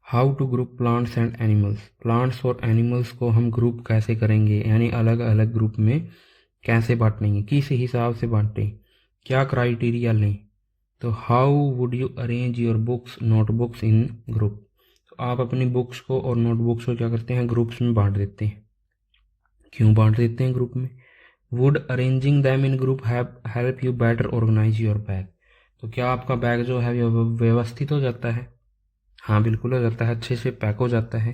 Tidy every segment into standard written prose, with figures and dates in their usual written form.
How to group plants and animals. Plants और animals को हम ग्रुप कैसे करेंगे, यानी अलग अलग ग्रुप में कैसे बांटेंगे, किस हिसाब से बांटें, क्या क्राइटेरिया लें। तो how would you arrange your books notebooks in group. तो आप अपनी बुक्स को और नोटबुक्स को क्या करते हैं, ग्रुप्स में बांट देते हैं। क्यों बांट देते हैं ग्रुप में। Would arranging them in group help you better organize your bag. तो क्या आपका बैग जो है व्यवस्थित हो जाता है। हाँ बिल्कुल हो जाता है, अच्छे से पैक हो जाता है।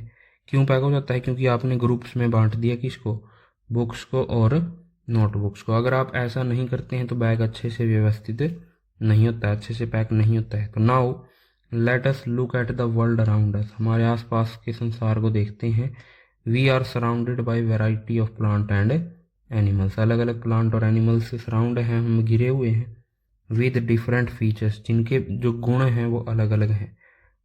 क्यों पैक हो जाता है, क्योंकि आपने ग्रुप्स में बांट दिया किसको, बुक्स को और नोटबुक्स को। अगर आप ऐसा नहीं करते हैं तो बैग अच्छे से व्यवस्थित नहीं होता है, अच्छे से पैक नहीं होता है। तो now let us look at the world around us. हमारे आसपास के संसार को देखते हैं। We are surrounded by variety of plant and animals. अलग अलग प्लांट और एनिमल्स से सराउंड हैं, हम घिरे हुए हैं। विद डिफरेंट फीचर्स, जिनके जो गुण हैं वो अलग अलग हैं।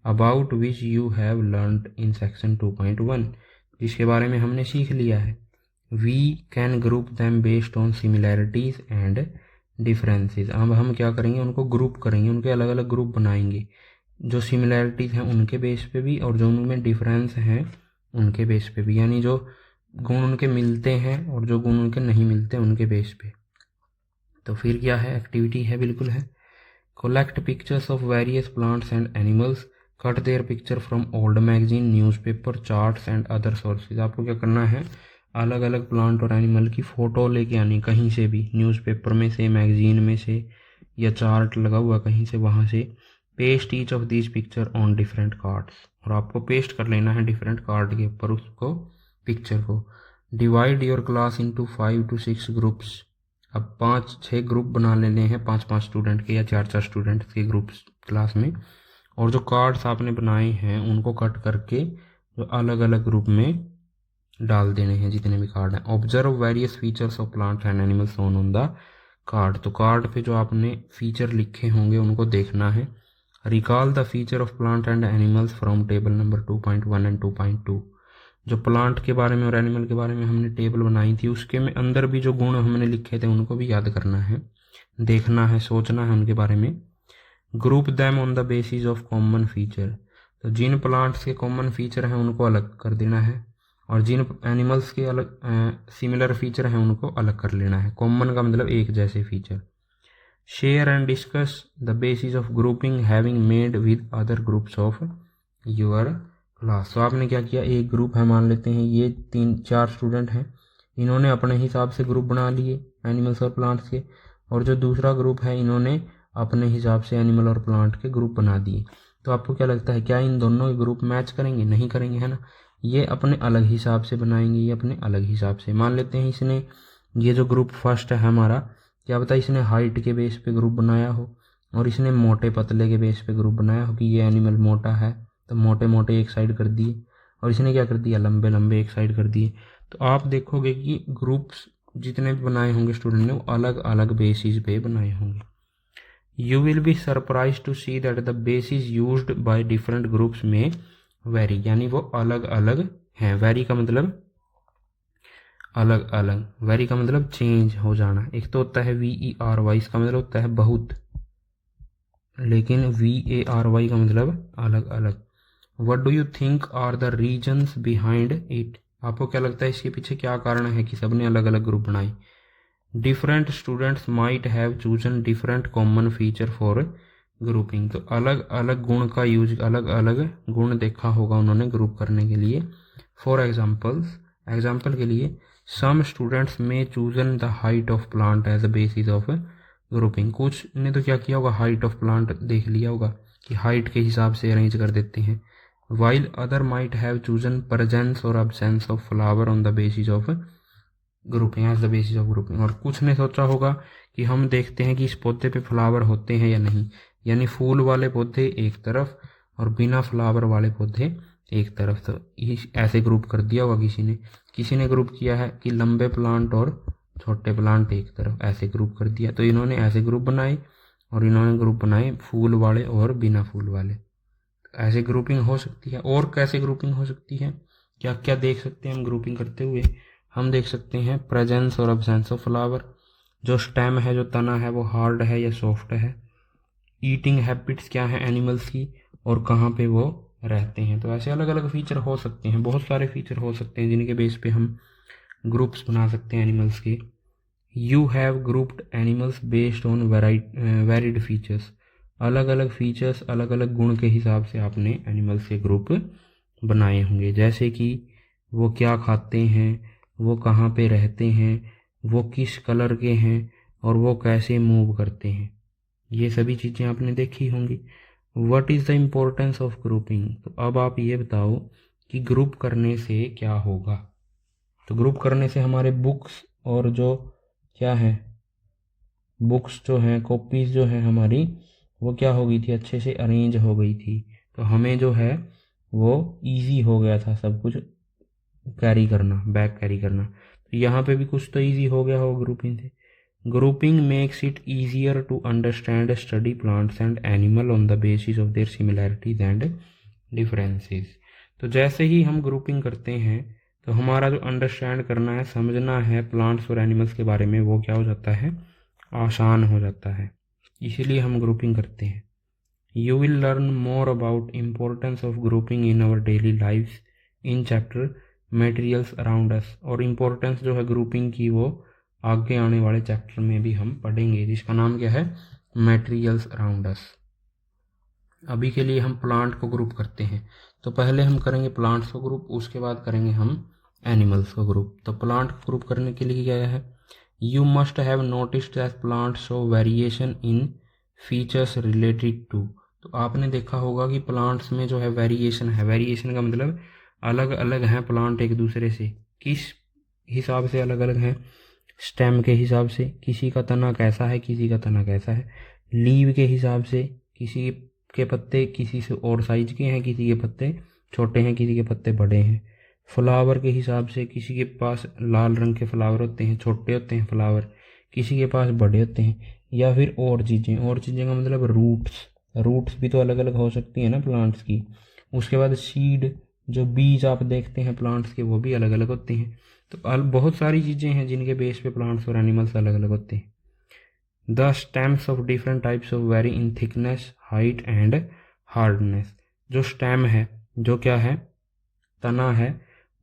About which you have learned in section 2.1, जिसके बारे में हमने सीख लिया है। We can group them based on similarities and differences. अब हम क्या करेंगे, उनको ग्रुप करेंगे, उनके अलग अलग ग्रुप बनाएंगे। जो सिमिलैरिटीज हैं उनके बेस पे भी, और जो उनमें डिफरेंस हैं उनके बेस पे भी, यानी जो गुण उनके मिलते हैं और जो गुण उनके नहीं मिलते उनके बेस पे। तो फिर क्या है, एक्टिविटी है, बिल्कुल है। Collect pictures of various plants and animals, cut their picture from old magazine, newspaper, charts and other sources. आपको क्या करना है, अलग अलग प्लांट और एनिमल की फ़ोटो लेके आनी, कहीं से भी, न्यूज़पेपर में से, मैगजीन में से, या चार्ट लगा हुआ कहीं से, वहाँ से। Paste each of these picture on different cards, और आपको पेस्ट कर लेना है डिफरेंट कार्ड के ऊपर उसको, पिक्चर को। Divide your class into 5 to 6 groups. अब 5-6 ग्रुप बना लेने हैं, 5-5 स्टूडेंट के या 4-4 स्टूडेंट के ग्रुप्स क्लास में। और जो कार्ड्स आपने बनाए हैं उनको कट करके जो अलग अलग ग्रुप में डाल देने हैं, जितने भी कार्ड हैं। Observe various features of plants and animals on on the card. तो कार्ड पे जो आपने फीचर लिखे होंगे उनको देखना है। Recall the feature of plant and animals from table number 2.1 and 2.2। जो प्लांट के बारे में और एनिमल के बारे में हमने टेबल बनाई थी, उसके में अंदर भी जो गुण हमने लिखे थे उनको भी याद करना है, देखना है, सोचना है उनके बारे में। Group them on the basis of common feature. तो जिन प्लांट्स के कॉमन फीचर हैं उनको अलग कर देना है, और जिन एनिमल्स के अलग सिमिलर फीचर हैं उनको अलग कर लेना है। कॉमन का मतलब एक जैसे feature. Share and discuss the basis of grouping having made with other groups of your class. तो आपने क्या किया, एक ग्रुप है, मान लेते हैं ये 3-4 स्टूडेंट हैं, इन्होंने अपने हिसाब से ग्रुप बना लिए एनिमल्स और प्लांट्स के, और जो दूसरा ग्रुप है इन्होंने अपने हिसाब से एनिमल और प्लांट के ग्रुप बना दिए। तो आपको क्या लगता है, क्या इन दोनों के ग्रुप मैच करेंगे, नहीं करेंगे, है ना। ये अपने अलग हिसाब से बनाएंगे, ये अपने अलग हिसाब से। मान लेते हैं इसने, ये जो ग्रुप फर्स्ट है हमारा, क्या पता इसने हाइट के बेस पे ग्रुप बनाया हो, और इसने मोटे पतले के बेस पे ग्रुप बनाया हो कि ये एनिमल मोटा है तो मोटे मोटे एक साइड कर दिए, और इसने क्या कर दिया, लंबे लंबे एक साइड कर दिए। तो आप देखोगे कि ग्रुप्स जितने भी बनाए होंगे स्टूडेंट ने वो अलग अलग बेसिस पे बनाए होंगे। You will be surprise to see that the basis used by different groups में वेरी, यानी वो अलग अलग हैं। वेरी का मतलब अलग अलग, वेरी का मतलब चेंज हो जाना। एक तो होता है VERY, इसका मतलब होता है बहुत, लेकिन VARY का मतलब अलग अलग। What do you think are the reasons behind it. आपको क्या लगता है इसके पीछे क्या कारण है कि सबने अलग अलग ग्रुप बनाए। Different students might have chosen different common feature for grouping. तो अलग अलग गुण का यूज, अलग अलग गुण देखा होगा उन्होंने ग्रुप करने के लिए। फॉर एग्जाम्पल्स, एग्जाम्पल के लिए, सम स्टूडेंट्स में chosen the height of plant as a basis of grouping. कुछ ने तो क्या किया होगा, हाइट ऑफ प्लांट देख लिया होगा कि हाइट के हिसाब से अरेंज कर देते हैं। While other might have chosen presence और absence of flower on the basis of grouping, as the basis of grouping. और कुछ ने सोचा होगा कि हम देखते हैं कि इस पौधे पे फ्लावर होते हैं या नहीं, यानी फूल वाले पौधे एक तरफ और बिना फ्लावर वाले पौधे एक तरफ। तो ऐसे ग्रुप कर दिया होगा किसी ने ग्रुप किया है कि लंबे प्लांट और छोटे प्लांट एक तरफ, ऐसे ग्रुप कर दिया। तो इन्होंने ऐसे ग्रुप बनाए, और इन्होंने ग्रुप बनाए फूल वाले और बिना फूल वाले। ऐसे ग्रुपिंग हो सकती है। और कैसे ग्रुपिंग हो सकती है, क्या क्या देख सकते हैं हम ग्रुपिंग करते हुए। हम देख सकते हैं प्रेजेंस और अब्सेंस ऑफ फ्लावर, जो स्टेम है, जो तना है, वो हार्ड है या सॉफ्ट है। ईटिंग हैबिट्स क्या है एनिमल्स की, और कहाँ पे वो रहते हैं। तो ऐसे अलग अलग फीचर हो सकते हैं, बहुत सारे फीचर हो सकते हैं जिनके बेस पे हम ग्रुप्स बना सकते हैं एनिमल्स के। You have grouped animals based on varied features. अलग अलग फीचर्स, अलग अलग गुण के हिसाब से आपने एनिमल्स के ग्रुप बनाए होंगे, जैसे कि वो क्या खाते हैं, वो कहाँ पे रहते हैं, वो किस कलर के हैं और वो कैसे मूव करते हैं। ये सभी चीज़ें आपने देखी होंगी। What is the importance of grouping. तो अब आप ये बताओ कि ग्रुप करने से क्या होगा। तो ग्रुप करने से हमारे बुक्स और जो क्या है, बुक्स जो हैं, कॉपीज़ जो हैं हमारी, वो क्या हो गई थी, अच्छे से अरेंज हो गई थी। तो हमें जो है वो इजी हो गया था सब कुछ कैरी करना, बैग कैरी करना। तो यहाँ पे भी कुछ तो इजी हो गया होगा ग्रुपिंग से। Grouping makes it easier to understand study plants and animal on the basis of their similarities and differences. तो जैसे ही हम ग्रुपिंग करते हैं तो हमारा जो अंडरस्टैंड करना है, समझना है प्लांट्स और एनिमल्स के बारे में, वो क्या हो जाता है, आसान हो जाता है। इसीलिए हम ग्रुपिंग करते हैं। You will learn more about importance of grouping in our daily lives in chapter materials around us. और इम्पोर्टेंस जो है ग्रुपिंग की वो आगे आने वाले चैप्टर में भी हम पढ़ेंगे, जिसका नाम क्या है, मटेरियल्स अराउंड अस। अभी के लिए हम प्लांट को ग्रुप करते हैं। तो पहले हम करेंगे प्लांट्स को ग्रुप, उसके बाद करेंगे हम एनिमल्स को ग्रुप। तो प्लांट को ग्रुप करने के लिए क्या है, you must have noticed that plant show variation in features related to. तो आपने देखा होगा कि प्लांट्स में जो है वेरिएशन है। वेरिएशन का मतलब अलग अलग हैं प्लांट एक दूसरे से। किस हिसाब से अलग अलग हैं, स्टेम के हिसाब से, किसी का तना कैसा है, किसी का तना कैसा है। लीव के हिसाब से, किसी के पत्ते किसी से और साइज के हैं, किसी के पत्ते छोटे हैं, किसी के पत्ते बड़े हैं। फ्लावर के हिसाब से, किसी के पास लाल रंग के फ्लावर होते हैं, छोटे होते हैं फ्लावर, किसी के पास बड़े होते हैं। या फिर और चीज़ें का मतलब रूट्स भी तो अलग अलग हो सकती हैं ना प्लांट्स की। उसके बाद सीड, जो बीज आप देखते हैं प्लांट्स के, वो भी अलग अलग होते हैं। तो बहुत सारी चीज़ें हैं जिनके बेस पे प्लांट्स और एनिमल्स अलग अलग होते हैं। The stems of different types of very in thickness, height and hardness. जो स्टेम है, जो क्या है, तना है,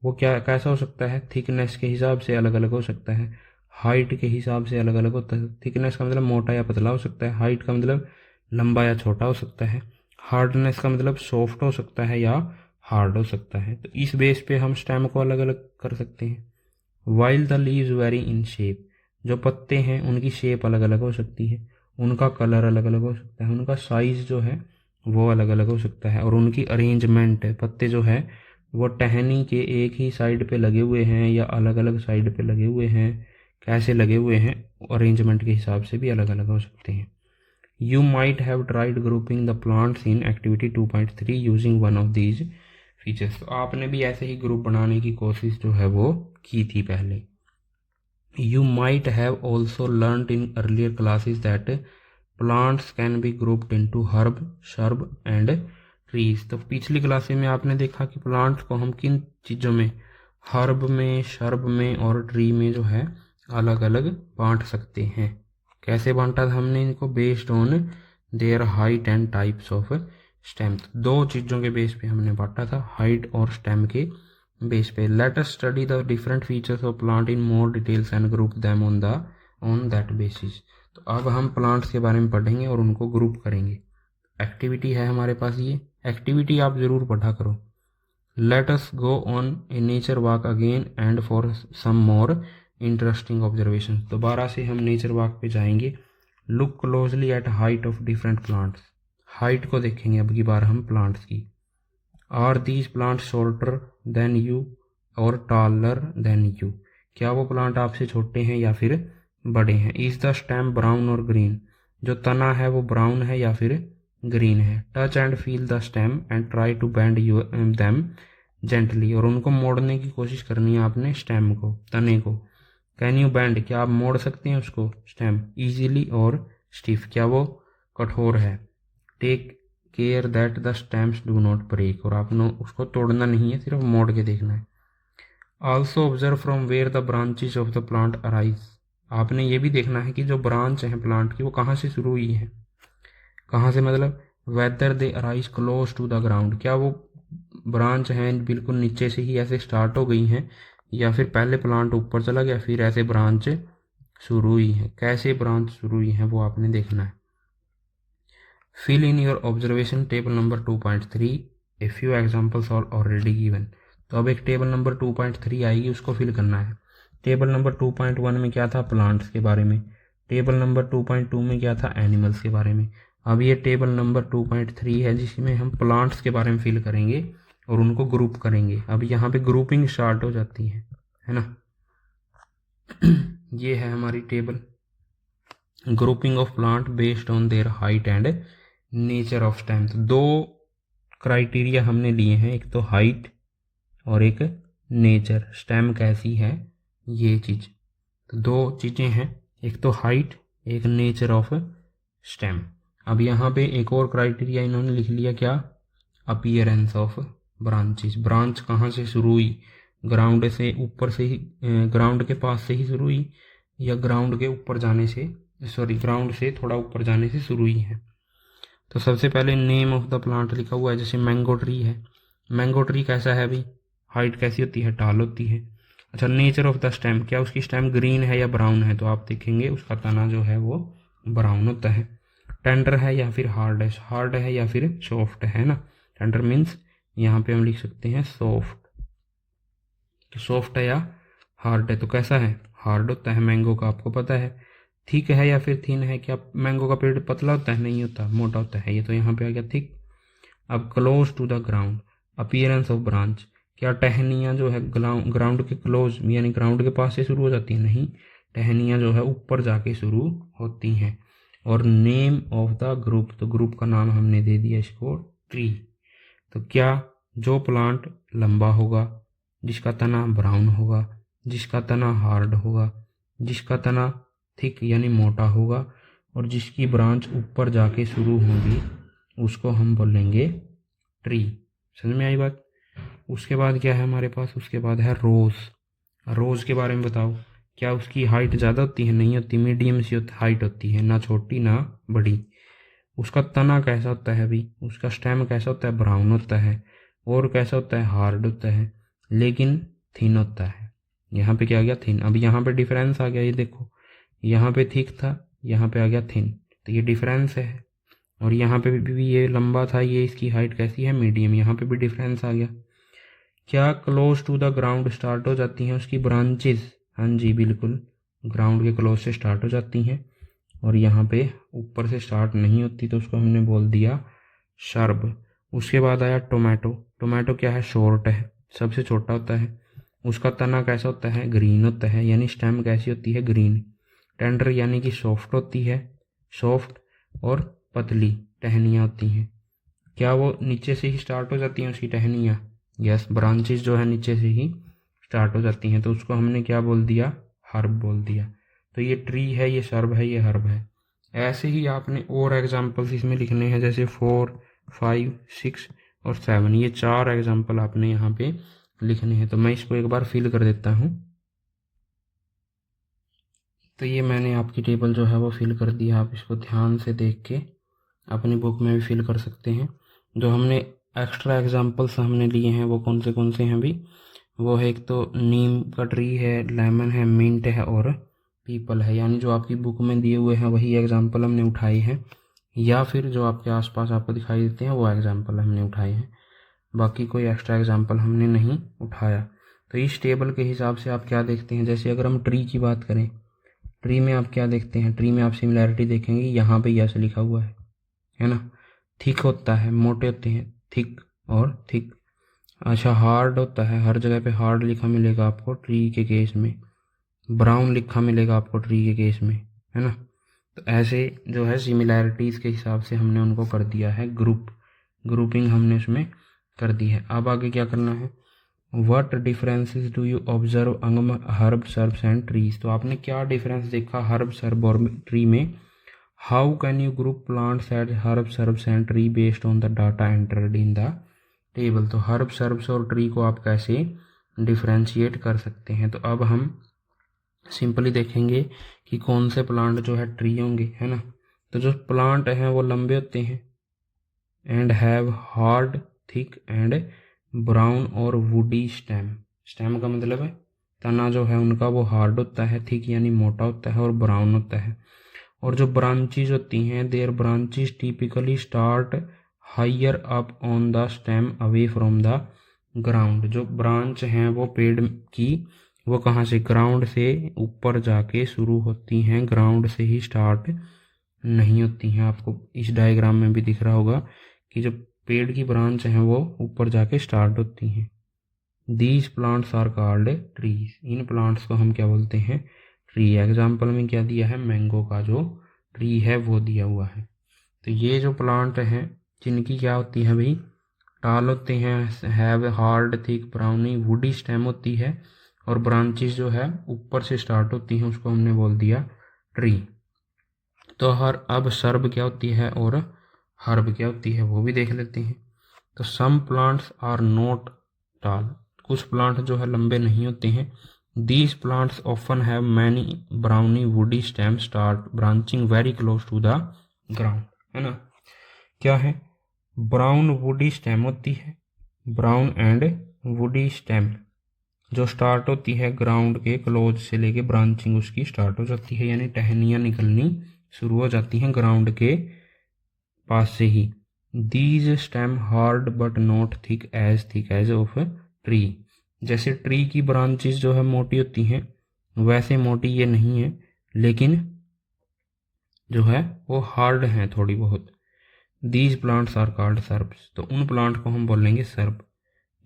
वो क्या कैसा हो सकता है, थिकनेस के हिसाब से अलग अलग हो सकता है, हाइट के हिसाब से अलग अलग होता है। थिकनेस का मतलब मोटा या पतला हो सकता है, हाइट का मतलब लंबा या छोटा हो सकता है, हार्डनेस का मतलब सॉफ्ट हो सकता है या हार्ड हो सकता है। तो इस बेस पे हम स्टेम को अलग अलग कर सकते हैं। While the leaves very in shape. जो पत्ते हैं उनकी शेप अलग अलग हो सकती है, उनका कलर अलग अलग हो सकता है, उनका साइज़ जो है वो अलग अलग हो सकता है, और उनकी अरेंजमेंट, पत्ते जो है वो टहनी के एक ही साइड पे लगे हुए हैं या अलग अलग साइड पे लगे हुए हैं, कैसे लगे हुए हैं, अरेंजमेंट के हिसाब से भी अलग अलग हो सकते हैं। You might have tried grouping the plants in activity 2.3 using one of these features. तो आपने भी ऐसे ही ग्रुप बनाने की कोशिश जो है वो की थी पहले। You might have also learnt in earlier classes that plants can be grouped into herb, shrub and trees। तो पिछली क्लासें में आपने देखा कि प्लांट्स को हम किन चीज़ों में, हर्ब में, शर्ब में और ट्री में जो है अलग अलग बांट सकते हैं। कैसे बांटा था हमने इनको, based on their height and types of stem. दो चीज़ों के बेस पे हमने बांटा था, हाइट और स्टेम के बेस पे। Let us study the different features of plant in more details and group them on that basis. तो अब हम प्लांट्स के बारे में पढ़ेंगे और उनको ग्रुप करेंगे। एक्टिविटी है हमारे पास, ये एक्टिविटी आप ज़रूर पढ़ा करो। Let us go on a nature walk again and for some more interesting observation. दोबारा से हम नेचर वॉक पे जाएंगे। Look closely at height of different plants. Height को देखेंगे अब की बार हम प्लांट्स की। Are these plant shorter than you और टॉलर देन यू। क्या वो प्लांट आपसे छोटे हैं या फिर बड़े हैं। इज द स्टेम ब्राउन और ग्रीन। जो तना है वो ब्राउन है या फिर ग्रीन है। Touch and feel the stem and try to bend you them gently. और उनको मोड़ने की कोशिश करनी है आपने, स्टेम को, तने को। कैन यू बेंड, क्या आप मोड़ सकते हैं उसको, स्टेम, इजीली और स्टिफ, क्या वो कठोर है। Take care that the stems do not break. और आपने उसको तोड़ना नहीं है, सिर्फ मोड़ के देखना है। Also observe from where the branches of the plant arise. आपने ये भी देखना है कि जो ब्रांच है प्लांट की वो कहाँ से शुरू हुई है। कहाँ से मतलब whether they arise close to the ground, क्या वो ब्रांच हैं बिल्कुल नीचे से ही ऐसे स्टार्ट हो गई हैं, या फिर पहले प्लांट ऊपर चला गया फिर ऐसे ब्रांच शुरू हुई है। कैसे ब्रांच शुरू हुई है वो आपने देखना है। Fill in your observation table number 2.3, a few examples are already given. तो अब एक टेबल नंबर 2.3 आएगी, उसको फिल करना है। टेबल नंबर 2.1 में क्या था, प्लांट्स के बारे में। टेबल नंबर 2.2 में क्या था, एनिमल्स के बारे में। अब ये टेबल नंबर 2.3 है जिसमें हम प्लांट्स के बारे में फिल करेंगे और उनको ग्रुप करेंगे। अब यहाँ पे ग्रुपिंग स्टार्ट हो जाती है ना। ये है हमारी table, grouping of plant based on their height and nature of stem. तो दो क्राइटेरिया हमने लिए हैं, एक तो हाइट और एक नेचर, स्टेम कैसी है ये चीज़। तो दो चीज़ें हैं, एक तो हाइट, एक नेचर ऑफ स्टेम। अब यहाँ पे एक और क्राइटेरिया इन्होंने लिख लिया, क्या, अपीयरेंस ऑफ ब्रांचेस। ब्रांच कहाँ से शुरू हुई, ग्राउंड से ऊपर से ही, ग्राउंड के पास से ही शुरू हुई, या ग्राउंड के ऊपर जाने से, सॉरी ग्राउंड से थोड़ा ऊपर जाने से शुरू हुई है। तो सबसे पहले नेम ऑफ द प्लांट लिखा हुआ है, जैसे मैंगो ट्री है। मैंगो ट्री कैसा है भाई, हाइट कैसी होती है, टाल होती है। अच्छा, नेचर ऑफ द स्टेम, क्या उसकी स्टेम ग्रीन है या ब्राउन है, तो आप देखेंगे उसका तना जो है वो ब्राउन होता है। टेंडर है या फिर हार्ड है, हार्ड है या फिर सॉफ्ट है ना। टेंडर मीन्स यहाँ पे हम लिख सकते हैं सॉफ्ट, तो सॉफ्ट है या हार्ड है, तो कैसा है, हार्ड होता है मैंगो का, आपको पता है। थिक है या फिर थिन है, क्या मैंगो का पेड़ पतला होता है, नहीं होता, मोटा होता है, ये तो यहाँ पे आ गया थिक। अब close to the ground, appearance of branch, क्या टहनियाँ जो है ग्राउंड के क्लोज यानी ग्राउंड के पास से शुरू हो जाती हैं, नहीं, टहनियाँ जो है ऊपर जाके शुरू होती हैं। और नेम ऑफ द ग्रुप, तो ग्रुप का नाम हमने दे दिया इसको ट्री। तो क्या, जो प्लांट लंबा होगा, जिसका तना ब्राउन होगा, जिसका तना हार्ड होगा, जिसका तना थिक यानी मोटा होगा, और जिसकी ब्रांच ऊपर जाके शुरू होगी, उसको हम बोलेंगे ट्री। समझ में आई बात। उसके बाद क्या है हमारे पास, उसके बाद है रोज़। रोज़ के बारे में बताओ, क्या उसकी हाइट ज़्यादा होती है, नहीं होती, मीडियम सी हाइट होती है, ना छोटी ना बड़ी। उसका तना कैसा होता है भाई, उसका स्टेम कैसा होता है, ब्राउन होता है, और कैसा होता है, हार्ड होता है, लेकिन थिन होता है। यहाँ पे क्या आ गया, थिन। अब यहाँ पे डिफरेंस आ गया, ये देखो, यहाँ पे थिक था, यहाँ पे आ गया थिन, तो ये डिफरेंस है। और यहाँ पे भी ये लंबा था, ये इसकी हाइट कैसी है, मीडियम, यहाँ पे भी डिफरेंस आ गया। क्या close to the ground start हो जाती हैं उसकी ब्रांचेस, हाँ जी बिल्कुल, ग्राउंड के क्लोज से स्टार्ट हो जाती हैं, और यहाँ पे ऊपर से स्टार्ट नहीं होती, तो उसको हमने बोल दिया शर्ब। उसके बाद आया टोमेटो। टोमेटो क्या है, शॉर्ट है, सबसे छोटा होता है। उसका तना कैसा होता है, ग्रीन होता है, यानी स्टेम कैसी होती है, ग्रीन। टेंडर यानी कि सॉफ्ट होती है, सॉफ्ट, और पतली टहनियाँ होती हैं। क्या वो नीचे से ही स्टार्ट हो जाती हैं उसकी टहनियाँ, यस, ब्रांचेस जो है नीचे से ही स्टार्ट हो जाती हैं, तो उसको हमने क्या बोल दिया, हर्ब बोल दिया। तो ये ट्री है, ये शर्ब है, ये हर्ब है। ऐसे ही आपने और एग्जाम्पल्स इसमें लिखने हैं, जैसे 4, 5, 6 और 7, ये 4 एग्जाम्पल आपने यहाँ पे लिखने हैं। तो मैं इसको एक बार फिल कर देता हूँ। तो ये मैंने आपकी टेबल जो है वो फिल कर दिया, आप इसको ध्यान से देख के अपनी बुक में भी फिल कर सकते हैं। जो हमने एक्स्ट्रा एग्जाम्पल्स हमने लिए हैं वो कौन से हैं भी, वो है, एक तो नीम का ट्री है, लेमन है, मिंट है, और पीपल है। यानी जो आपकी बुक में दिए हुए हैं वही एग्जाम्पल हमने उठाए हैं, या फिर जो आपके आसपास आपको दिखाई देते हैं वो एग्जाम्पल हमने उठाए हैं, बाकी कोई एक्स्ट्रा एग्जाम्पल हमने नहीं उठाया। तो इस टेबल के हिसाब से आप क्या देखते हैं, जैसे अगर हम ट्री की बात करें, ट्री में आप क्या देखते हैं, ट्री में आप सिमिलैरिटी देखेंगे, यहाँ पे यस लिखा हुआ है ना। थिक होता है, मोटे होते हैं, थिक और थिक। अच्छा, हार्ड होता है, हर जगह पे हार्ड लिखा मिलेगा आपको ट्री के केस में, ब्राउन लिखा मिलेगा आपको ट्री के केस में, है ना। तो ऐसे जो है सिमिलैरिटीज़ के हिसाब से हमने उनको कर दिया है ग्रुपिंग हमने उसमें कर दी है। अब आगे क्या करना है, what differences do you observe among herb shrubs and trees. तो आपने क्या डिफरेंस देखा हर्ब सर्ब और ट्री में। How can you group plants eight herb shrubs and tree based on the data entered in the table. तो herb shrubs और tree को आप कैसे डिफ्रेंशिएट कर सकते हैं। तो अब हम सिंपली देखेंगे कि कौन से प्लांट जो है ट्री होंगे, है ना। तो जो प्लांट हैं वो लंबे होते हैं, and have hard, thick and brown और वुडी स्टेम। स्टेम का मतलब है तना जो है उनका वो हार्ड होता है, थिक यानी मोटा होता है, और ब्राउन होता है। और जो ब्रांचेज होती हैं, their branches typically start higher up on the stem away from the ground. जो ब्रांच हैं वो पेड़ की वो कहाँ से, ग्राउंड से ऊपर जाके शुरू होती हैं, ग्राउंड से ही स्टार्ट नहीं होती हैं। आपको इस डायग्राम में भी दिख रहा होगा कि जो पेड़ की ब्रांच हैं वो ऊपर जाके स्टार्ट होती हैं। These plants are called trees. इन प्लांट्स को हम क्या बोलते हैं, ट्री। एग्जाम्पल में क्या दिया है, मैंगो का जो ट्री है वो दिया हुआ है। तो ये जो प्लांट हैं जिनकी क्या होती है भाई, टाल होते हैं, have hard, thick, brownie, woody stem होती है, और ब्रांचेस जो है ऊपर से स्टार्ट होती हैं, उसको हमने बोल दिया ट्री। तो अब सर्ब क्या होती है और हर्ब क्या होती है वो भी देख लेते हैं। तो सम प्लांट्स आर नॉट टाल। कुछ प्लांट जो है लंबे नहीं होते हैं। These plants often have many browny woody stem start branching very close to the ground, है ना। क्या है, ब्राउन वुडी स्टेम होती है, ब्राउन एंड वुडी स्टेम जो स्टार्ट होती है ग्राउंड के क्लोज से लेके ब्रांचिंग उसकी स्टार्ट हो जाती है, यानी टहनियाँ निकलनी शुरू हो जाती हैं ग्राउंड के पास से ही। These stem hard but not thick as of tree. जैसे ट्री की ब्रांचेस जो है मोटी होती हैं वैसे मोटी ये नहीं है, लेकिन जो है वो हार्ड हैं थोड़ी बहुत। These plants are called shrubs. तो उन प्लांट को हम बोलेंगे सर्ब,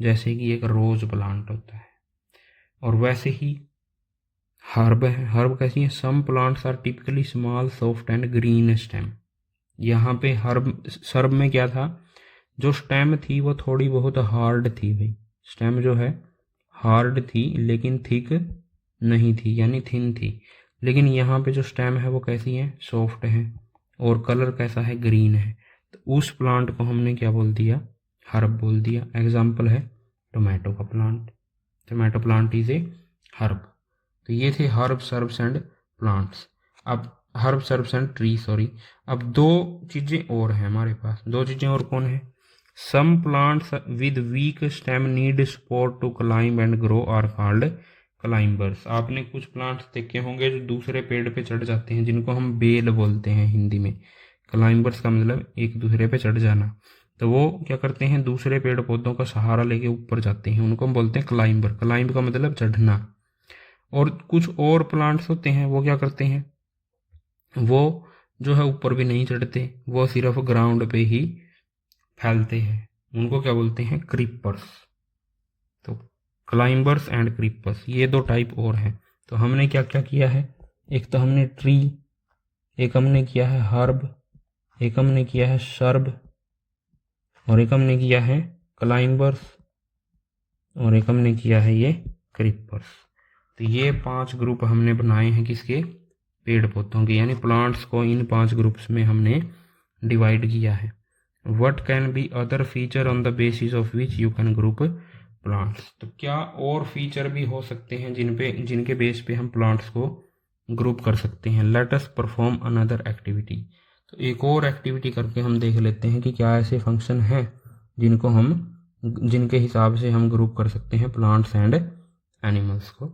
जैसे कि एक रोज प्लांट होता है। और वैसे ही हर्ब है। हर्ब कैसी है, some plants are typically small soft and green stem. यहाँ पे हर्ब सर्ब में क्या था, जो स्टेम थी वो थोड़ी बहुत हार्ड थी भाई। स्टेम जो है हार्ड थी लेकिन थिक नहीं थी, यानी थिन थी। लेकिन यहाँ पे जो स्टेम है वो कैसी है, सॉफ्ट है, और कलर कैसा है, ग्रीन है। तो उस प्लांट को हमने क्या बोल दिया, हर्ब बोल दिया। एग्जाम्पल है टोमेटो का plant. Tomato plant is a herb. तो ये थे हर्ब, सर्ब्स एंड प्लांट्स। अब herb, shrubs and tree, sorry. अब दो चीज़ें और हैं हमारे पास। दो चीज़ें और कौन है, some plants with weak stem need support to climb and grow are called climbers. आपने कुछ प्लांट्स देखे होंगे जो दूसरे पेड़ पे चढ़ जाते हैं, जिनको हम बेल बोलते हैं हिंदी में। क्लाइंबर्स का मतलब एक दूसरे पे चढ़ जाना। तो वो क्या करते हैं, दूसरे पेड़ पौधों का सहारा लेके ऊपर जाते हैं, उनको हम बोलते हैं क्लाइंबर। क्लाइंब का मतलब चढ़ना। और कुछ और प्लांट्स होते हैं वो क्या करते हैं, वो जो है ऊपर भी नहीं चढ़ते, वो सिर्फ ग्राउंड पे ही फैलते हैं, उनको क्या बोलते हैं, क्रीपर्स। तो क्लाइंबर्स एंड क्रीपर्स, ये दो टाइप और हैं। तो हमने क्या क्या किया है, एक तो हमने ट्री, एक हमने किया है हर्ब, एक हमने किया है सर्ब, और एक हमने किया है क्लाइंबर्स, और एक हमने किया है ये क्रीपर्स। तो ये 5 ग्रुप हमने बनाए हैं किसके, पेड़ पौधों के, यानी प्लांट्स को इन 5 ग्रुप्स में हमने डिवाइड किया है। What can be other feature on the basis of which you can group plants? तो क्या और फीचर भी हो सकते हैं जिनके बेस पे हम प्लांट्स को ग्रुप कर सकते हैं। Let us perform another activity। तो एक और एक्टिविटी करके हम देख लेते हैं कि क्या ऐसे फंक्शन हैं जिनके हिसाब से हम ग्रुप कर सकते हैं प्लांट्स एंड एनिमल्स को।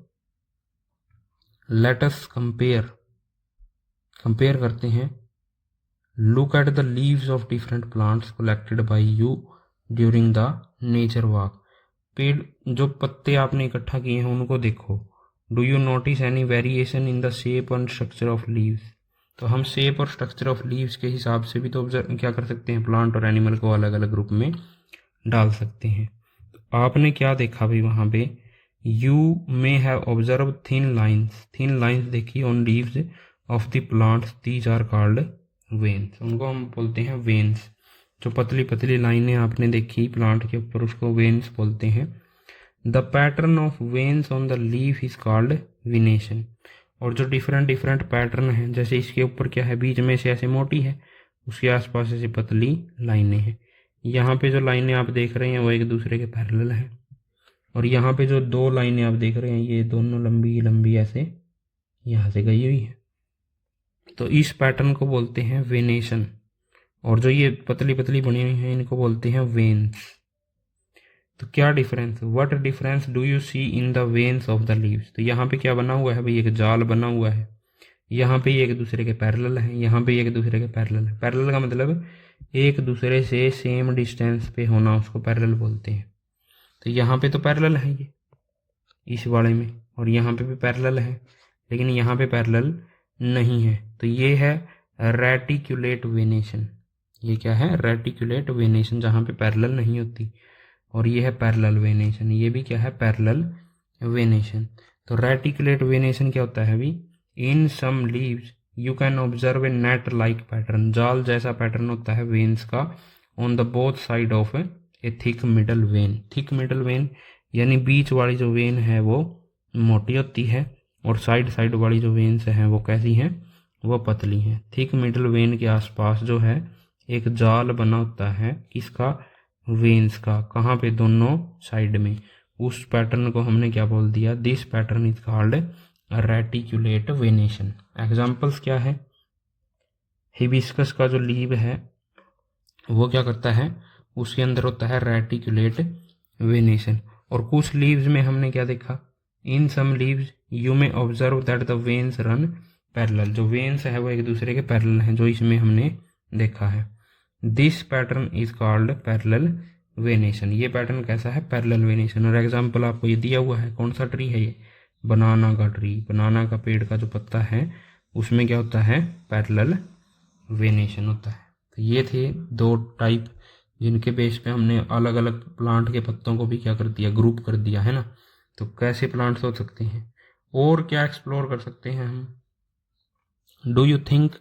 Let us कंपेयर करते हैं। Look at the leaves of different plants collected by you during the nature walk। पेड़ जो पत्ते आपने इकट्ठा किए हैं उनको देखो। Do you notice any variation in the shape and structure of leaves? तो हम शेप और स्ट्रक्चर ऑफ लीव्स के हिसाब से भी तो क्या कर सकते हैं, प्लांट और एनिमल को अलग अलग ग्रुप में डाल सकते हैं। तो आपने क्या देखा भाई वहाँ पे, you may have observe thin lines देखी on leaves of the plants, these are called veins. उनको हम बोलते हैं वेन्स। जो पतली पतली लाइनें आपने देखी प्लांट के ऊपर उसको वेन्स बोलते हैं। The pattern of veins on the leaf is called विनेशन। और जो डिफरेंट पैटर्न हैं, जैसे इसके ऊपर क्या है, बीच में से ऐसे मोटी है, उसके आसपास ऐसे पतली लाइनें हैं। यहाँ पे जो लाइनें आप देख रहे हैं वो एक दूसरे के पैरेलल हैं, और यहाँ पे जो 2 लाइनें आप देख रहे हैं ये दोनों लंबी लंबी ऐसे यहाँ से गई हुई है। तो इस पैटर्न को बोलते हैं वेनेशन। और जो ये पतली पतली बनी हुई हैं इनको बोलते हैं वेन्स। तो क्या difference, what difference do you see in the veins of the leaves. तो यहाँ पे क्या बना हुआ है भाई, एक जाल बना हुआ है, यहाँ पे ये एक दूसरे के पैरेलल हैं, यहाँ पे एक दूसरे के पैरेलल है। पैरेलल का मतलब एक दूसरे से सेम डिस्टेंस पे होना, उसको पैरेलल बोलते हैं। तो यहाँ पे तो पैरेलल है ये इस वाले में, और यहाँ पे भी पैरेलल है, लेकिन यहाँ पे पैरेलल नहीं है। तो ये है रेटिकुलेट वेनेशन। ये क्या है, रेटिकुलेट वेनेशन, जहाँ पे पैरेलल नहीं होती। और ये है पैरेलल वेनेशन, ये भी क्या है, पैरेलल वेनेशन। तो रेटिकुलेट वेनेशन क्या होता है अभी, in some leaves you can observe a net like pattern. जाल जैसा पैटर्न होता है वेन्स का on the both side of a thick middle vein. Thick middle vein यानी बीच वाली जो वेन है वो मोटी होती है, और साइड साइड वाली जो वेन्स हैं वो कैसी हैं, वो पतली हैं। थिक मिडल वेन के आसपास जो है एक जाल बना होता है, किसका, वेन्स का। कहाँ पे, दोनों साइड में। उस पैटर्न को हमने क्या बोल दिया, this pattern is called reticulate venation. Examples क्या है, हिबिस्कस का जो लीव है वो क्या करता है, उसके अंदर होता है रेटिकुलेट वेनेशन। और कुछ लीव्स में हमने क्या देखा, in some leaves you may observe that the veins run parallel. जो वेन्स है वो एक दूसरे के पैरेलल हैं, जो इसमें हमने देखा है। This pattern is called parallel venation. ये पैटर्न कैसा है, पैरेलल वेनेशन। और एग्जाम्पल आपको ये दिया हुआ है, कौन सा ट्री है ये, बनाना का ट्री। बनाना का पेड़ का जो पत्ता है उसमें क्या होता है, पैरेलल वेनेशन होता है। तो ये थे दो टाइप जिनके बेस पे हमने अलग अलग प्लांट के पत्तों को भी क्या कर दिया, ग्रुप कर दिया है ना। तो कैसे प्लांट्स हो सकते हैं, और क्या एक्सप्लोर कर सकते हैं हम। Do you think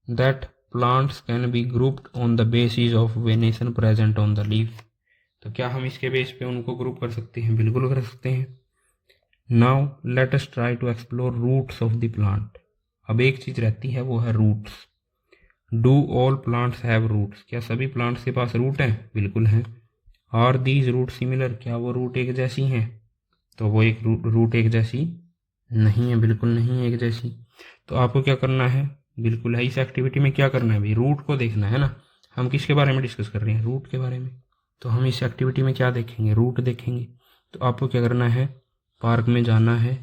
that plants can be grouped on the basis of venation present on the leaf. तो क्या हम इसके बेस पे उनको ग्रुप कर सकते हैं, बिल्कुल कर सकते हैं। Now let us try to explore roots of the plant. अब एक चीज रहती है वो है roots. Do all plants have roots. क्या सभी प्लांट्स के पास रूट हैं, बिल्कुल हैं। Are these root similar. क्या वो रूट एक जैसी हैं, तो वो एक रूट एक जैसी नहीं है, बिल्कुल नहीं है एक जैसी। तो आपको क्या करना है, बिल्कुल है, इस एक्टिविटी में क्या करना है भाई, रूट को देखना है ना। हम किसके बारे में डिस्कस कर रहे हैं, रूट के बारे में। तो हम इस एक्टिविटी में क्या देखेंगे, रूट देखेंगे। तो आपको क्या करना है, पार्क में जाना है,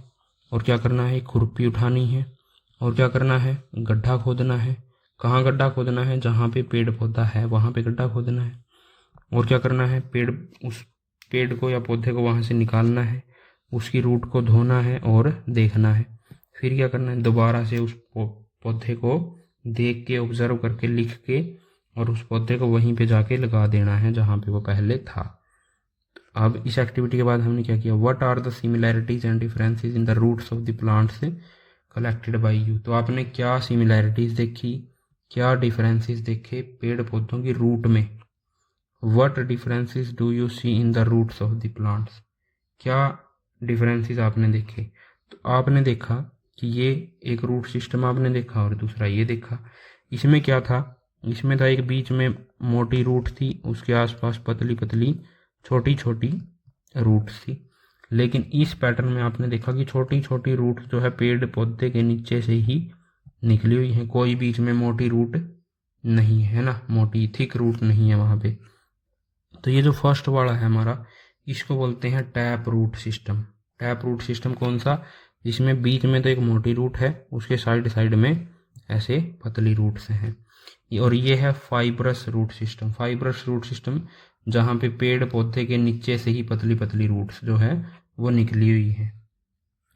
और क्या करना है, खुरपी उठानी है, और क्या करना है, गड्ढा खोदना है। कहाँ गड्ढा खोदना है, जहाँ पे पेड़ पौधा है वहाँ पे गड्ढा खोदना है। और क्या करना है, उस पेड़ को या पौधे को वहाँ से निकालना है, उसकी रूट को धोना है और देखना है। फिर क्या करना है, दोबारा से उस पौधे को देख के, ऑब्जर्व करके, लिख के, और उस पौधे को वहीं पे जाके लगा देना है जहाँ पे वो पहले था। अब इस एक्टिविटी के बाद हमने क्या किया, what are the similarities and differences in the roots of the plants collected by you. तो आपने क्या सिमिलैरिटीज देखी, क्या डिफरेंसेस देखे पेड़ पौधों की रूट में। What differences do you see in the roots of the plants. क्या डिफरेंसेस आपने देखे। तो आपने देखा कि ये एक रूट सिस्टम आपने देखा, और दूसरा ये देखा। इसमें क्या था, इसमें था एक बीच में मोटी रूट थी, उसके आसपास पतली पतली छोटी छोटी रूट्स थी। लेकिन इस पैटर्न में आपने देखा कि छोटी छोटी रूट जो है पेड़ पौधे के नीचे से ही निकली हुई है, कोई बीच में मोटी रूट नहीं है ना, मोटी थिक रूट नहीं है वहाँ पे। तो ये जो फर्स्ट वाला है हमारा, इसको बोलते हैं tap root system. Tap root system कौन सा, जिसमें बीच में तो एक मोटी रूट है, उसके साइड साइड में ऐसे पतली रूट्स हैं। और ये है fibrous root system. Fibrous root system जहाँ पे पेड़ पौधे के नीचे से ही पतली पतली रूट्स जो है वो निकली हुई है।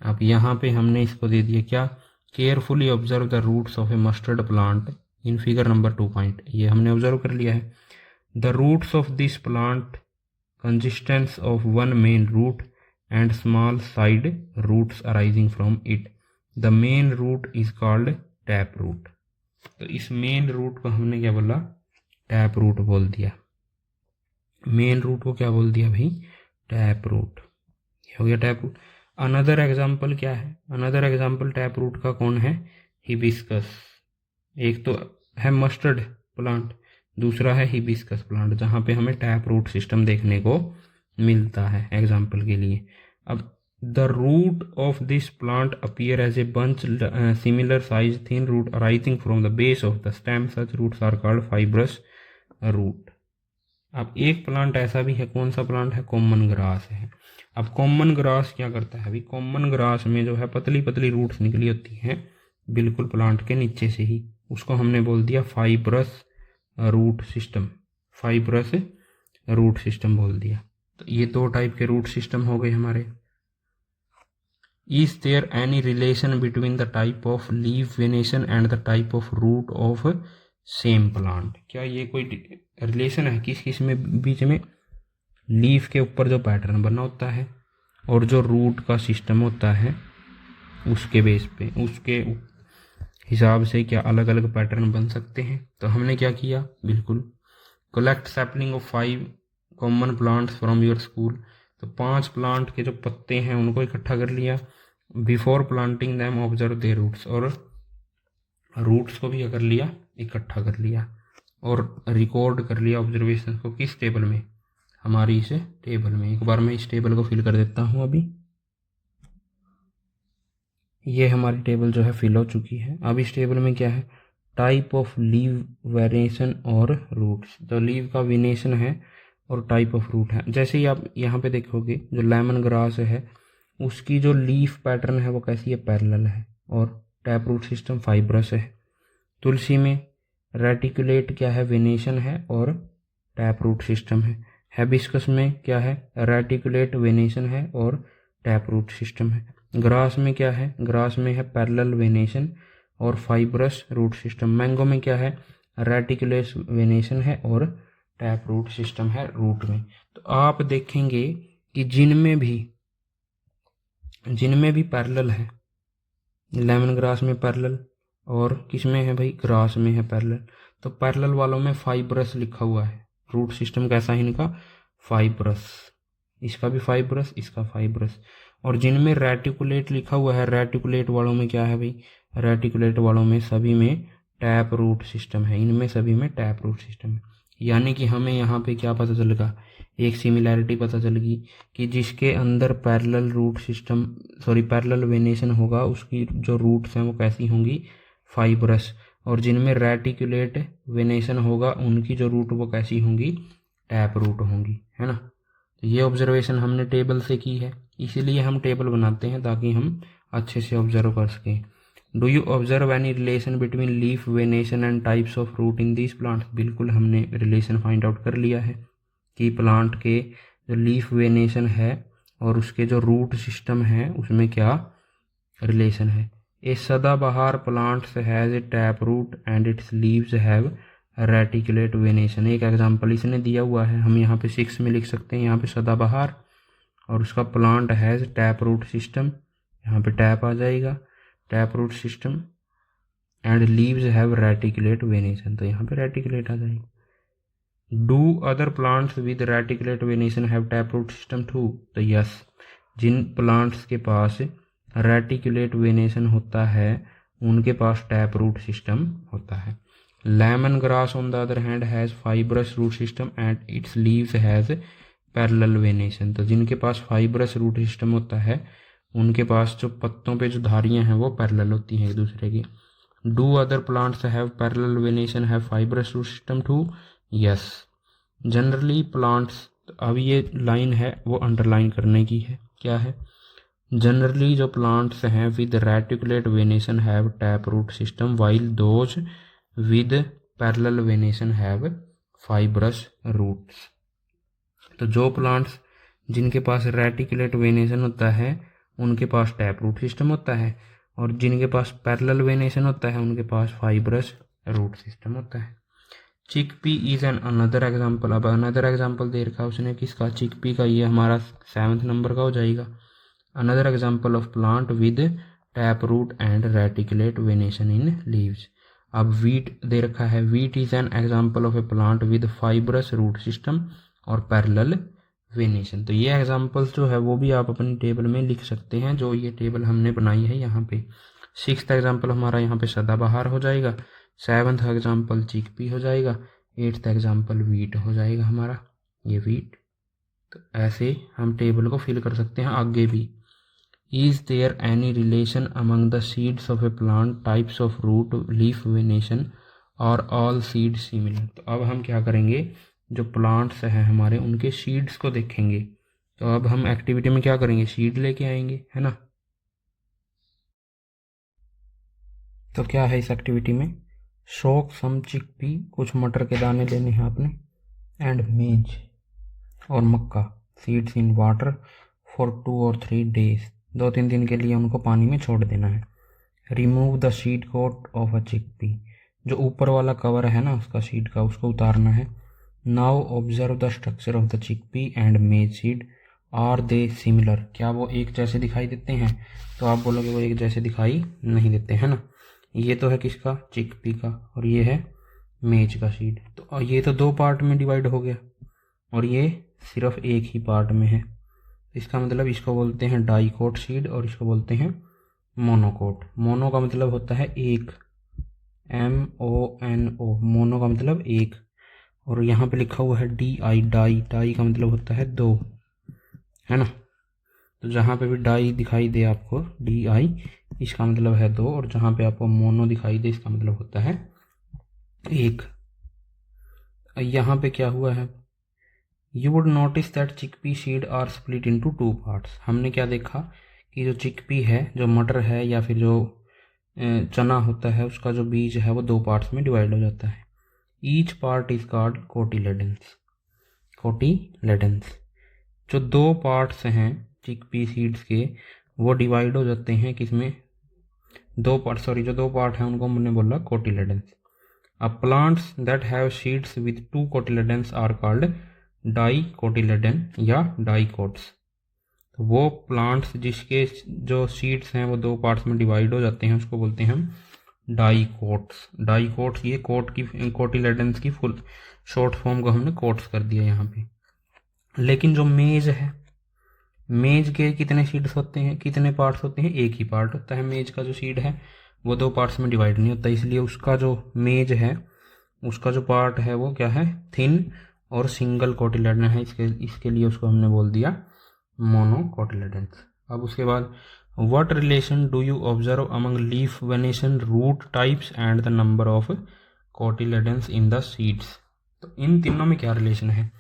अब यहाँ पे हमने इसको दे दिया क्या, carefully observe the roots of a mustard plant in figure number 2. ये हमने ऑब्जर्व कर लिया है। The roots of this plant consistence of one main root and small side roots arising from it. The main root is called tap root. तो इस main root को हमने क्या बोला, टैप रूट बोल दिया। मेन रूट को क्या बोल दिया भाई, टैप रूट। हो गया टैप रूट। अनदर एग्जाम्पल क्या है, अनदर एग्जाम्पल टैप रूट का कौन है, हिबिस्कस। एक तो है मस्टर्ड प्लांट, दूसरा है हिबिस्कस प्लांट, जहाँ पे हमें टैप रूट सिस्टम देखने को मिलता है एग्जाम्पल के लिए। अब The root of this plant appear as a bunch similar size thin root arising from the base of the stem. Such roots are called fibrous root. अब एक प्लांट ऐसा भी है, कौन सा प्लांट है? कॉमन ग्रास है। अब कॉमन ग्रास क्या करता है? अभी कॉमन ग्रास में जो है पतली पतली रूट्स निकली होती हैं बिल्कुल प्लांट के नीचे से ही, उसको हमने बोल दिया fibrous root system. Fibrous root system बोल दिया। तो ये दो टाइप के रूट सिस्टम हो गए हमारे। Is there any relation between the type of leaf venation and the type of root of same plant? क्या ये कोई रिलेशन है किस किस में बीच में? लीफ के ऊपर जो पैटर्न बना होता है और जो रूट का सिस्टम होता है उसके बेस पे, उसके हिसाब से क्या अलग अलग पैटर्न बन सकते हैं। तो हमने क्या किया? बिल्कुल collect sapling of 5 common plants from your school. तो 5 प्लांट के जो पत्ते हैं उनको इकट्ठा कर लिया। Before planting them observe their roots, और रूट्स को भी क्या कर लिया? इकट्ठा कर लिया और रिकॉर्ड कर लिया ऑब्जर्वेशन को। किस टेबल में? हमारी इस टेबल में। एक बार मैं इस टेबल को फिल कर देता हूँ। अभी ये हमारी टेबल जो है फिल हो चुकी है। अब इस टेबल में क्या है? टाइप ऑफ लीव वेरिएशन और रूट्स। तो लीव का वेरिएशन है और टाइप ऑफ रूट है। जैसे ही आप यहाँ पे देखोगे जो लेमन ग्रास है उसकी जो लीफ पैटर्न है वो कैसी है? पैरेलल है और टैप रूट सिस्टम फाइब्रस है। तुलसी में रेटिकुलेट क्या है? वेनेशन है और टैप रूट सिस्टम है। हैबिस्कस में क्या है? रेटिकुलेट वेनेशन है और टैप रूट सिस्टम है। ग्रास में क्या है? ग्रास में है पैरेलल वेनेशन और फाइब्रस रूट सिस्टम। मैंगो में क्या है? रेटिकुलेट वेनेशन है और टैप रूट सिस्टम है रूट में। तो आप देखेंगे कि जिनमें भी पैरेलल है, लेमन ग्रास में पैरेलल और किस में है भाई? ग्रास में है पैरेलल। तो पैरेलल वालों में फाइब्रस लिखा हुआ है। रूट सिस्टम कैसा है इनका? फाइब्रस। इसका भी फाइब्रस, इसका फाइब्रस। और जिनमें रेटिकुलेट लिखा हुआ है, रेटिकुलेट वालों में क्या है भाई? रेटिकुलेट वालों में सभी में टैप रूट सिस्टम है। इनमें सभी में टैप रूट सिस्टम है। यानी कि हमें यहाँ पे क्या पता चलेगा? एक सिमिलैरिटी पता चलेगी कि जिसके अंदर parallel root system parallel venation होगा उसकी जो रूट्स हैं वो कैसी होंगी? फाइब्रस। और जिनमें रेटिकुलेट वेनेशन होगा उनकी जो रूट वो कैसी होंगी? टैप रूट होंगी, है ना। तो ये ऑब्जर्वेशन हमने टेबल से की है, इसीलिए हम टेबल बनाते हैं ताकि हम अच्छे से ऑब्जर्व कर सकें। Do you observe any relation between leaf venation and types of root in this plants? बिल्कुल हमने रिलेशन फाइंड आउट कर लिया है कि प्लांट के जो लीफ वेनेशन है और उसके जो रूट सिस्टम है उसमें क्या रिलेशन है। A sadabahar plants has a tap root and its leaves have reticulate venation. एक एग्जांपल इसने दिया हुआ है, हम यहाँ पे 6 में लिख सकते हैं। यहाँ पे सदाबहार और उसका plant has tap root system, यहाँ पे टैप आ जाएगा, tap root system and leaves have reticulate venation, तो यहाँ पे रेटिकुलेट आ जाएगा। Do other plants with reticulate venation have tap root system too? तो यस, जिन प्लांट्स के पास रेटिकुलेट वेनेशन होता है उनके पास टैप रूट सिस्टम होता है। Lemon grass on the other hand has fibrous root system and its leaves has parallel venation. तो जिनके पास फाइब्रस रूट सिस्टम होता है उनके पास जो पत्तों पे जो धारियाँ हैं वो पैरेलल होती हैं एक दूसरे की। Do other plants have parallel venation have fibrous root system too? Yes, generally plants, अब ये लाइन है वो अंडरलाइन करने की है। क्या है? जनरली जो प्लांट्स हैं with reticulate venation have tap root system while those with parallel venation have fibrous roots. तो जो प्लांट्स जिनके पास रेटिकुलेट वेनेशन होता है उनके पास टैप रूट सिस्टम होता है और जिनके पास पैरेलल वेनेशन होता है उनके पास फाइब्रस रूट सिस्टम होता है। Chickpea is an another example. अब अनदर एग्जाम्पल दे रखा है उसने किसका? चिकपी का। ये हमारा 7th नंबर का हो जाएगा। Another example of plant with tap root and reticulate venation in leaves. अब वीट दे रखा है। Wheat is an example of a plant with fibrous root system और पैरेलल वेनेशन। तो ये एग्जाम्पल्स जो है वो भी आप अपनी टेबल में लिख सकते हैं, जो ये टेबल हमने बनाई है यहाँ पे। 6th एग्जाम्पल हमारा यहाँ पे सदाबहार हो जाएगा, 7th एग्जाम्पल चिकपी हो जाएगा, 8th एग्जाम्पल वीट हो जाएगा हमारा, ये वीट। तो ऐसे हम टेबल को फिल कर सकते हैं आगे भी। Is there any relation among the seeds of a plant, types of root, leaf venation और ऑल सीड सिमिलर। तो अब हम क्या करेंगे, जो प्लांट्स हैं हमारे उनके सीड्स को देखेंगे। तो अब हम एक्टिविटी में क्या करेंगे, सीड लेके आएंगे, है ना। तो क्या है इस एक्टिविटी में, शोक सम चिकपी, कुछ मटर के दाने लेने हैं आपने, एंड मेज और मक्का सीड्स इन वाटर फॉर 2 और 3 डेज, 2-3 दिन के लिए उनको पानी में छोड़ देना है। Remove the seed coat of a chickpea, जो ऊपर वाला कवर है ना उसका सीड का, उसको उतारना है। Now observe the structure of the chickpea and maize seed, are they similar, क्या वो एक जैसे दिखाई देते हैं। तो आप बोलोगे वो एक जैसे दिखाई नहीं देते, है ना। ये तो है किसका, चिकपी का, और ये है मेज का सीड। तो ये तो 2 पार्ट में डिवाइड हो गया और ये सिर्फ एक ही पार्ट में है। इसका मतलब इसको बोलते हैं डाइकोट सीड और इसको बोलते हैं मोनोकोट। मोनो का मतलब होता है एक, MONO, मोनो का मतलब एक, और यहाँ पे लिखा हुआ है DI, डाई, डाई का मतलब होता है 2, है ना। तो जहाँ पे भी डाई दिखाई दे आपको DI, इसका मतलब है 2, और जहाँ पे आपको मोनो दिखाई दे इसका मतलब होता है 1। यहाँ पे क्या हुआ है, you would notice that chickpea seed are split into 2 parts. हमने क्या देखा कि जो चिकपी है, जो मटर है या फिर जो चना होता है, उसका जो बीज है वो 2 पार्ट्स में डिवाइड हो जाता है। Each part is called cotyledons. Cotyledons, जो 2 पार्ट्स हैं चिकपी सीड्स के, वो डिवाइड हो जाते हैं किसमें, जो 2 पार्ट हैं उनको हमने बोला कोटिलेडन्स। अब plants that have seeds with 2 cotyledons are called dicotyledon या डाइकोट्स। तो वो प्लांट्स जिसके जो सीड्स हैं वो 2 पार्ट्स में डिवाइड हो जाते हैं उसको बोलते हैं हम डाइकोट्स। डाइकोट्स, ये कोटिलेडन्स की फुल शॉर्ट फॉर्म को हमने कोट्स कर दिया यहाँ पे। लेकिन जो मेज है, मेज के कितने सीड्स होते हैं, कितने पार्ट्स होते हैं, एक ही पार्ट होता है। मेज का जो सीड है वो 2 पार्ट्स में डिवाइड नहीं होता, इसलिए उसका जो मेज है उसका जो पार्ट है वो क्या है, थिन और सिंगल कोटिलेडन है। इसके लिए उसको हमने बोल दिया मोनोकोटिलेडन्स। अब उसके बाद what relation do you observe among leaf venation, root types and the number of cotyledons in the seeds. तो इन तीनों में क्या रिलेशन है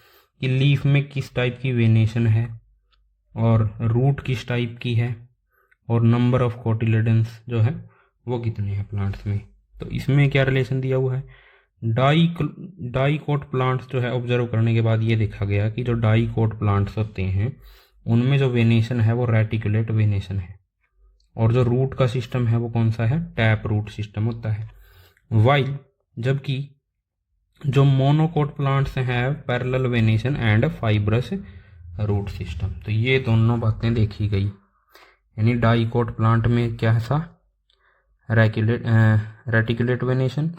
कि लीफ में किस टाइप की वेनेशन है और रूट किस टाइप की है और नंबर ऑफ कोटिलेडन्स जो है वो कितने हैं प्लांट्स में। तो इसमें क्या रिलेशन दिया हुआ है, डाइकोट प्लांट्स जो है ऑब्जर्व करने के बाद ये देखा गया कि जो डाइकोट प्लांट्स होते हैं उनमें जो वेनेशन है वो रेटिकुलेट वेनेशन है, और जो रूट का सिस्टम है वो कौन सा है, टैप रूट सिस्टम होता है। वाइल, जबकि जो मोनोकोट प्लांट्स हैं parallel venation and fibrous root system. तो ये दोनों बातें देखी गई, यानी डाइकोट प्लांट में क्या सा रेटिकुलेट वेनेशन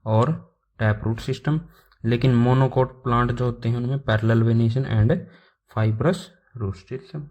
और टैप रूट सिस्टम, लेकिन मोनोकोट प्लांट जो होते हैं उनमें parallel venation and fibrous root system.